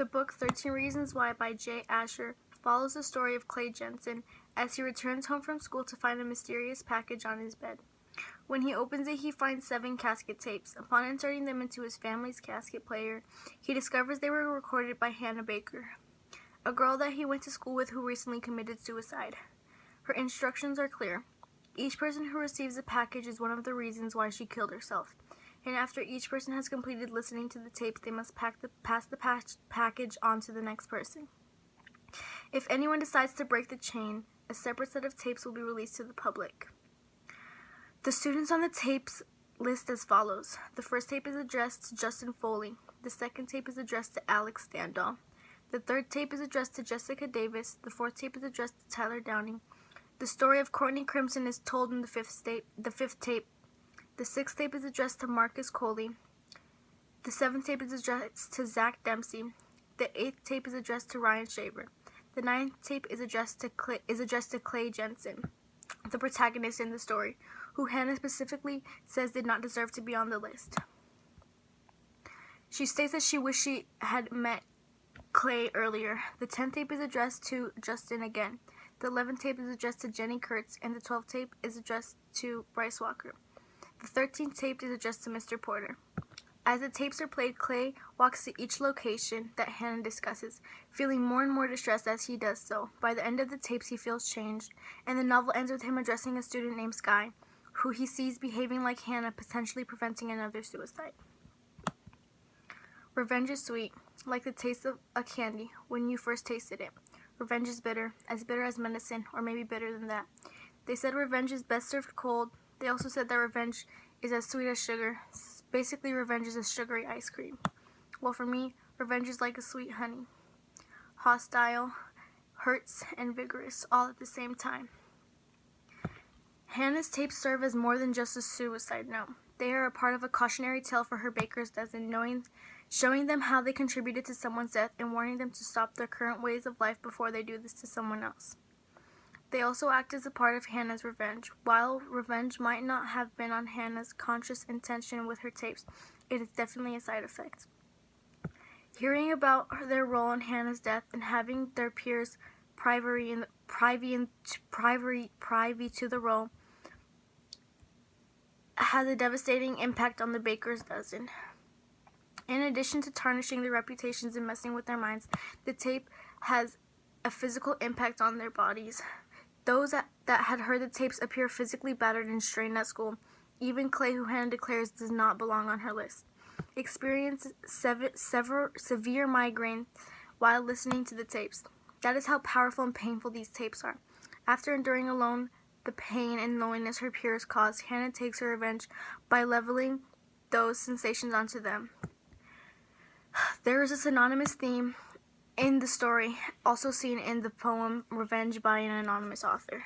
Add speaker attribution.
Speaker 1: The book 13 Reasons Why by J. Asher follows the story of Clay Jensen as he returns home from school to find a mysterious package on his bed. When he opens it, he finds 7 casket tapes. Upon inserting them into his family's casket player, he discovers they were recorded by Hannah Baker, a girl that he went to school with who recently committed suicide. Her instructions are clear. Each person who receives a package is one of the reasons why she killed herself. And after each person has completed listening to the tapes, they must pass the package on to the next person. If anyone decides to break the chain, a separate set of tapes will be released to the public. The students on the tapes list as follows. The first tape is addressed to Justin Foley. The second tape is addressed to Alex Standall. The third tape is addressed to Jessica Davis. The fourth tape is addressed to Tyler Downing. The story of Courtney Crimson is told in the fifth tape. The sixth tape is addressed to Marcus Coley. The seventh tape is addressed to Zach Dempsey. The eighth tape is addressed to Ryan Shaver. The ninth tape is addressed to Clay Jensen, the protagonist in the story, who Hannah specifically says did not deserve to be on the list. She states that she wished she had met Clay earlier. The 10th tape is addressed to Justin again. The 11th tape is addressed to Jenny Kurtz, and the 12th tape is addressed to Bryce Walker. The 13th tape is addressed to Mr. Porter. As the tapes are played, Clay walks to each location that Hannah discusses, feeling more and more distressed as he does so. By the end of the tapes, he feels changed, and the novel ends with him addressing a student named Sky, who he sees behaving like Hannah, potentially preventing another suicide. Revenge is sweet, like the taste of a candy when you first tasted it. Revenge is bitter as medicine, or maybe bitter than that. They said revenge is best served cold. They also said that revenge is as sweet as sugar. Basically, revenge is a sugary ice cream. Well, for me, revenge is like a sweet honey. Hostile, hurts, and vigorous, all at the same time. Hannah's tapes serve as more than just a suicide note. They are a part of a cautionary tale for her baker's dozen, showing them how they contributed to someone's death and warning them to stop their current ways of life before they do this to someone else. They also act as a part of Hannah's revenge. While revenge might not have been on Hannah's conscious intention with her tapes, it is definitely a side effect. Hearing about their role in Hannah's death and having their peers privy to the role has a devastating impact on the baker's dozen. In addition to tarnishing their reputations and messing with their minds, the tape has a physical impact on their bodies. Those that had heard the tapes appear physically battered and strained at school. Even Clay, who Hannah declares does not belong on her list, experienced severe migraine while listening to the tapes. That is how powerful and painful these tapes are. After enduring alone the pain and loneliness her peers caused, Hannah takes her revenge by leveling those sensations onto them. There is a synonymous theme in the story, also seen in the poem Revenge by an anonymous author.